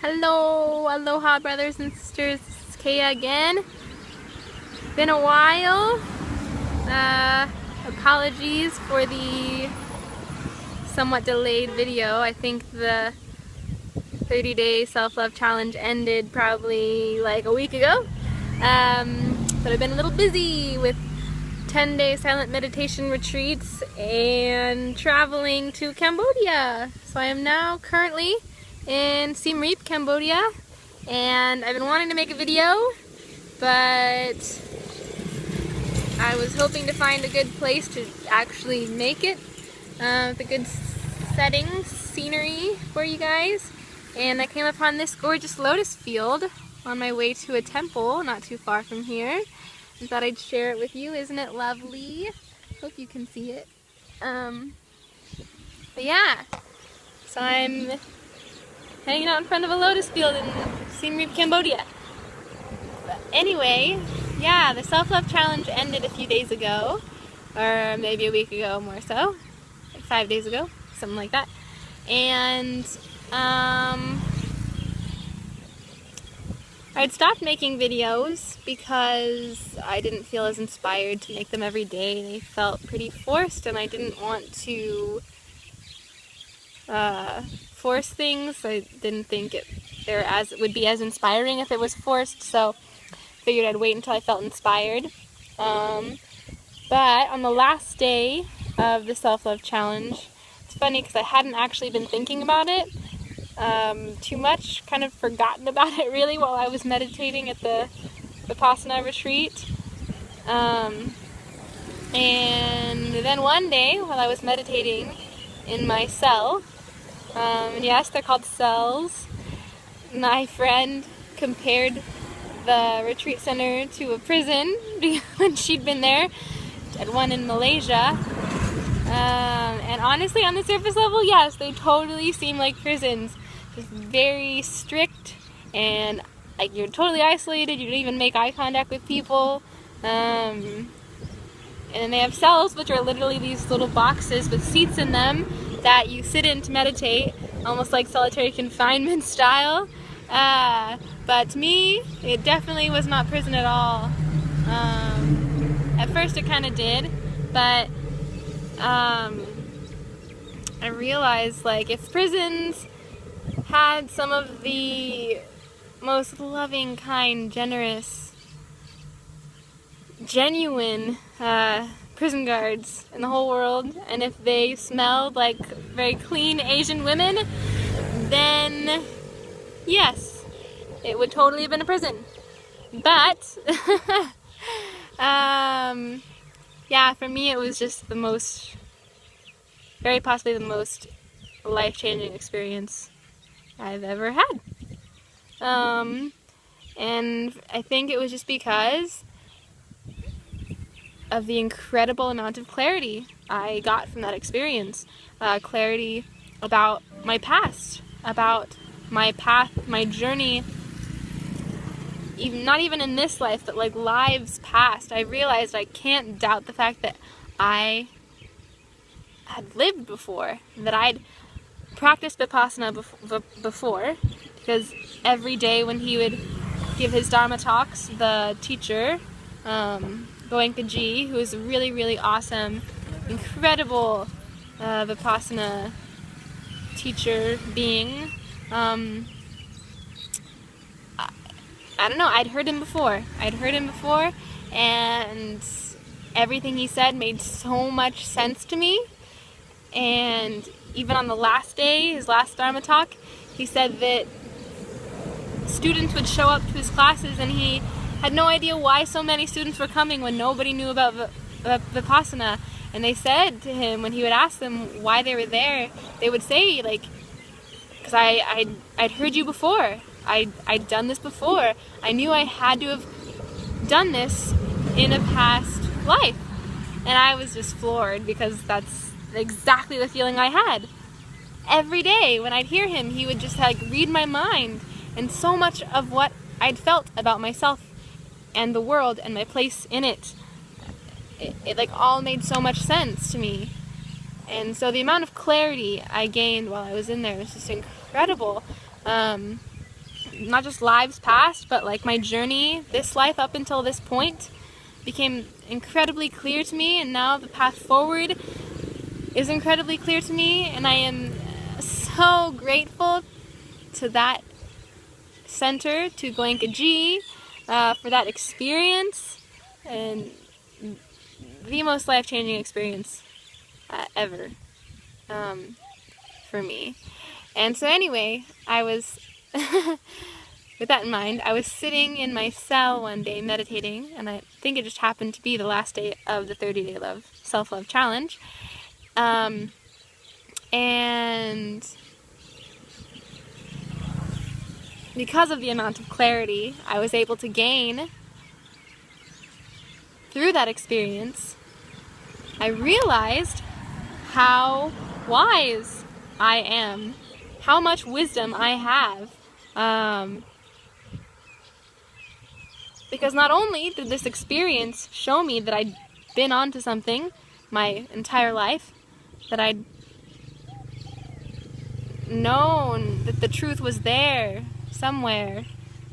Hello, aloha brothers and sisters, this is Kaya again. Been a while. Apologies for the somewhat delayed video. I think the 30-day self-love challenge ended probably like a week ago. But I've been a little busy with 10-day silent meditation retreats and traveling to Cambodia. So I am now currently in Siem Reap, Cambodia, and I've been wanting to make a video, but I was hoping to find a good place to actually make it, with a good setting, scenery for you guys, and I came upon this gorgeous lotus field on my way to a temple not too far from here. I thought I'd share it with you. Isn't it lovely? Hope you can see it. But yeah, so I'm hanging out in front of a lotus field in Siem Reap, Cambodia. But anyway, yeah, the self-love challenge ended a few days ago, or maybe a week ago more so, like 5 days ago, something like that. And I'd stopped making videos because I didn't feel as inspired to make them every day. They felt pretty forced, and I didn't want to force things. I didn't think it would be as inspiring if it was forced, so figured I'd wait until I felt inspired. But on the last day of the self-love challenge, it's funny because I hadn't actually been thinking about it too much, kind of forgotten about it really while I was meditating at the Vipassana retreat. And then one day while I was meditating in my cell, and yes, they're called cells, my friend compared the retreat center to a prison when she'd been there at one in Malaysia. And honestly, on the surface level, yes, they totally seem like prisons. Just very strict, and like you're totally isolated. You don't even make eye contact with people. And then they have cells, which are literally these little boxes with seats in them that you sit in to meditate, almost like solitary confinement style. But to me, it definitely was not prison at all. At first it kind of did, but I realized, like, if prisons had some of the most loving, kind, generous, genuine prison guards in the whole world, and if they smelled like very clean Asian women, then yes, it would totally have been a prison. But yeah, for me it was just the most, very possibly the most life-changing experience I've ever had. And I think it was just because of the incredible amount of clarity I got from that experience. Clarity about my past, about my path, my journey, even not even in this life, but like lives past. I realized I can't doubt the fact that I had lived before, that I'd practiced Vipassana before, because every day when he would give his Dharma talks, the teacher, Goenka Ji, who is a really, really awesome, incredible Vipassana teacher being, I don't know, I'd heard him before, and everything he said made so much sense to me. And even on the last day, his last Dharma talk, he said that students would show up to his classes and he had no idea why so many students were coming when nobody knew about Vipassana. And they said to him, when he would ask them why they were there, they would say, like, because I'd heard you before. I'd done this before. I knew I had to have done this in a past life. And I was just floored, because that's exactly the feeling I had. Every day when I'd hear him, he would just like read my mind, and so much of what I'd felt about myself and the world and my place in it, it like all made so much sense to me. And so the amount of clarity I gained while I was in there was just incredible. not just lives past, but like my journey, this life up until this point, became incredibly clear to me, and now the path forward is incredibly clear to me, and I am so grateful to that center, to Goenka Ji, for that experience, and the most life-changing experience ever for me. And so anyway, I was, with that in mind, I was sitting in my cell one day meditating, and I think it just happened to be the last day of the 30-day self-love challenge. And because of the amount of clarity I was able to gain through that experience, I realized how wise I am, how much wisdom I have. Because not only did this experience show me that I'd been onto something my entire life, that I'd known that the truth was there somewhere,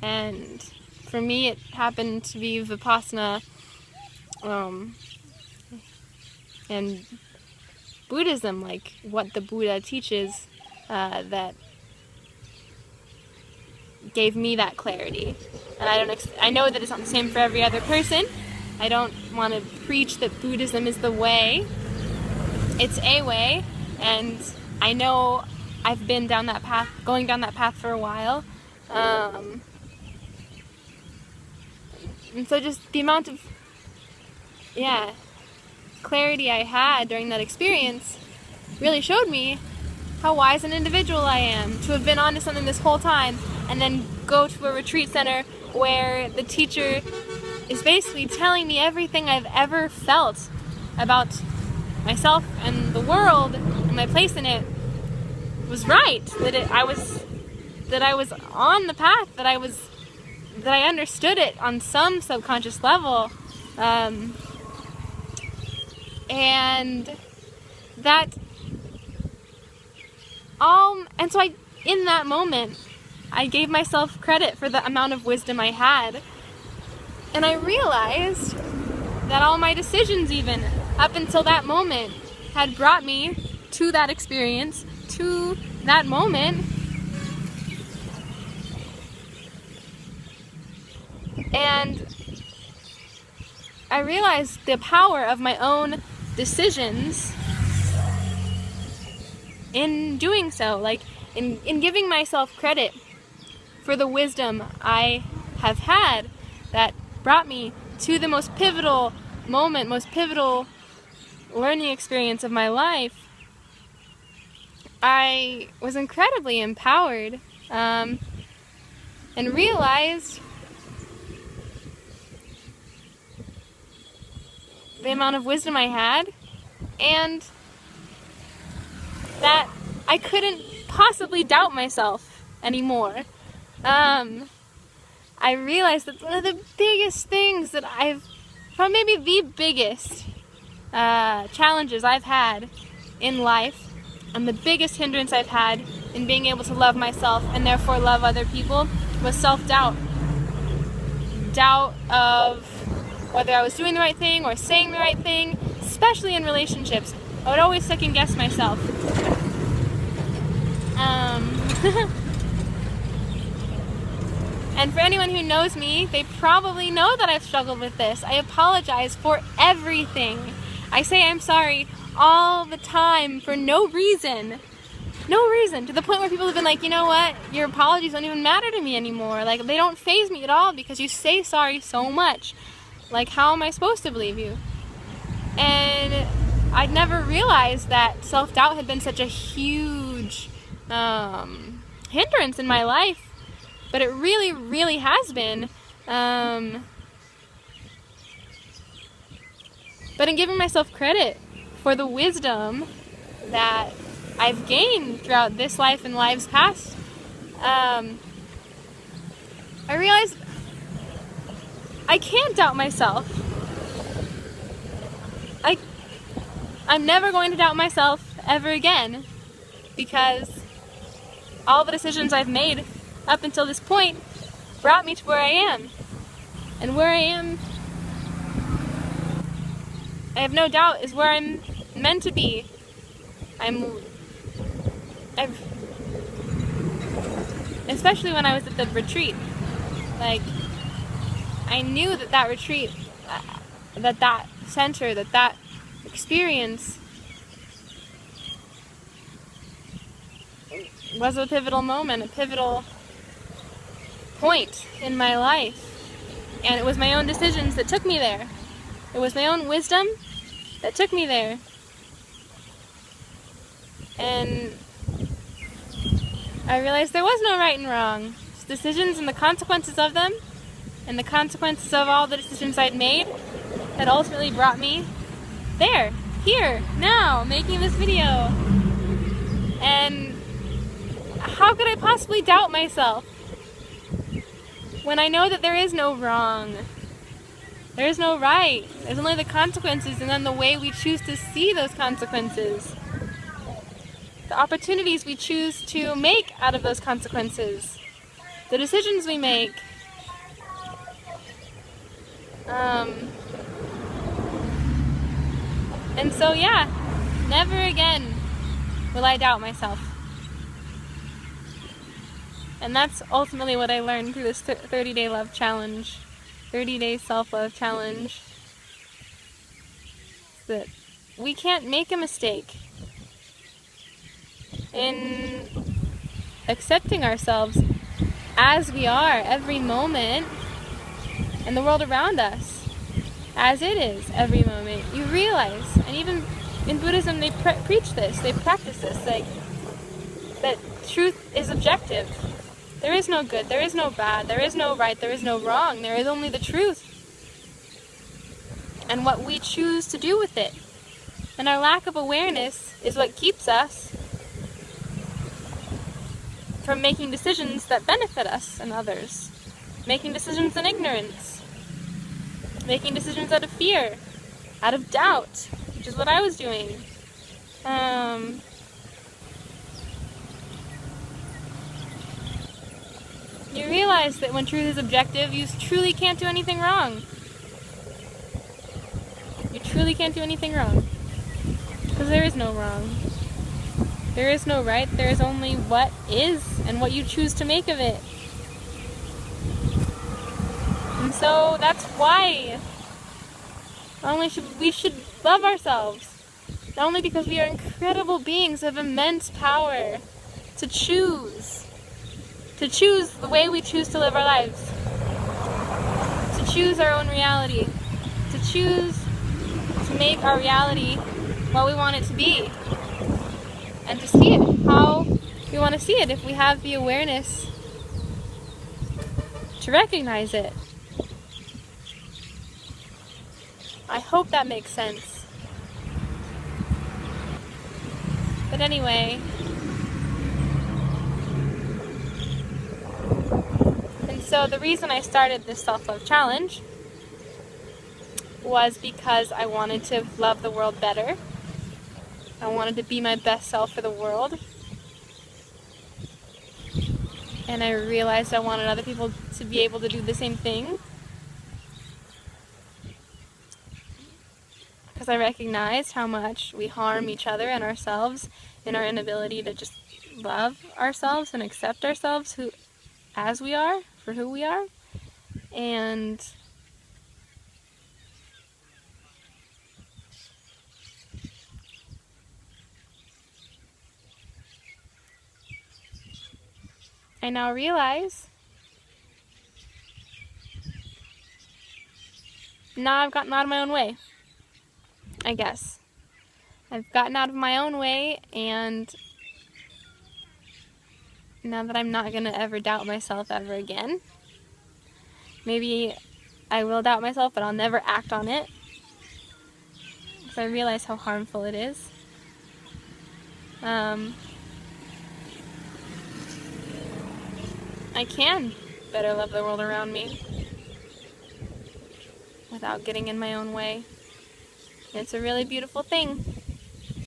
and for me it happened to be Vipassana and Buddhism, like what the Buddha teaches, that gave me that clarity. And I know that it's not the same for every other person. I don't want to preach that Buddhism is the way. It's a way, and I know I've been down that path, going down that path for a while. And so just the amount of, clarity I had during that experience really showed me how wise an individual I am to have been onto something this whole time, and then go to a retreat center where the teacher is basically telling me everything I've ever felt about myself and the world and my place in it was right, I was on the path, that I understood it on some subconscious level, and that and so in that moment, I gave myself credit for the amount of wisdom I had, and I realized that all my decisions, even up until that moment, had brought me to that experience, to that moment. And I realized the power of my own decisions in doing so, like in giving myself credit for the wisdom I have had that brought me to the most pivotal moment, most pivotal learning experience of my life. I was incredibly empowered, and realized the amount of wisdom I had, and that I couldn't possibly doubt myself anymore. I realized that one of the biggest things that probably maybe the biggest challenges I've had in life, and the biggest hindrance I've had in being able to love myself and therefore love other people, was self-doubt. Doubt of whether I was doing the right thing or saying the right thing, especially in relationships. I would always second guess myself. And for anyone who knows me, they probably know that I've struggled with this. I apologize for everything. I say I'm sorry all the time for no reason. No reason. To the point where people have been like, you know what? Your apologies don't even matter to me anymore. Like, they don't faze me at all because you say sorry so much. Like, how am I supposed to believe you? And I'd never realized that self-doubt had been such a huge hindrance in my life. But it really, really has been. But in giving myself credit for the wisdom that I've gained throughout this life and lives past, I realized I can't doubt myself. I'm never going to doubt myself ever again, because all the decisions I've made up until this point brought me to where I am. And where I am, I have no doubt, is where I'm meant to be. Especially when I was at the retreat, like, I knew that that retreat, that center, that experience was a pivotal moment, a pivotal point in my life. And it was my own decisions that took me there. It was my own wisdom that took me there. And I realized there was no right and wrong. Just decisions and the consequences of them, and the consequences of all the decisions I'd made, that ultimately brought me there, here, now, making this video. And how could I possibly doubt myself when I know that there is no wrong? There is no right. There's only the consequences, and then the way we choose to see those consequences. The opportunities we choose to make out of those consequences. The decisions we make. And so, yeah, never again will I doubt myself. And that's ultimately what I learned through this 30-day love challenge, 30-day self-love challenge. That we can't make a mistake in accepting ourselves as we are every moment, and the world around us as it is every moment. You realize, and even in Buddhism they preach this, they practice this, like, that truth is objective. There is no good, there is no bad, there is no right, there is no wrong, there is only the truth. And what we choose to do with it. And our lack of awareness is what keeps us from making decisions that benefit us and others. Making decisions in ignorance. Making decisions out of fear, out of doubt, which is what I was doing. You realize that when truth is objective, you truly can't do anything wrong. You truly can't do anything wrong. Because there is no wrong. There is no right, there is only what is, and what you choose to make of it. And so that's why not only we should love ourselves, not only because we are incredible beings of immense power to choose the way we choose to live our lives, to choose our own reality, to choose to make our reality what we want it to be, and to see it how we want to see it if we have the awareness to recognize it. I hope that makes sense. But anyway, and so the reason I started this self-love challenge was because I wanted to love the world better. I wanted to be my best self for the world. And I realized I wanted other people to be able to do the same thing. Because I recognized how much we harm each other and ourselves in our inability to just love ourselves and accept ourselves as we are, for who we are. And I now realize now I've gotten out of my own way, I guess. I've gotten out of my own way, and now that I'm not going to ever doubt myself ever again. Maybe I will doubt myself, but I'll never act on it, because I realize how harmful it is. I can better love the world around me without getting in my own way. It's a really beautiful thing.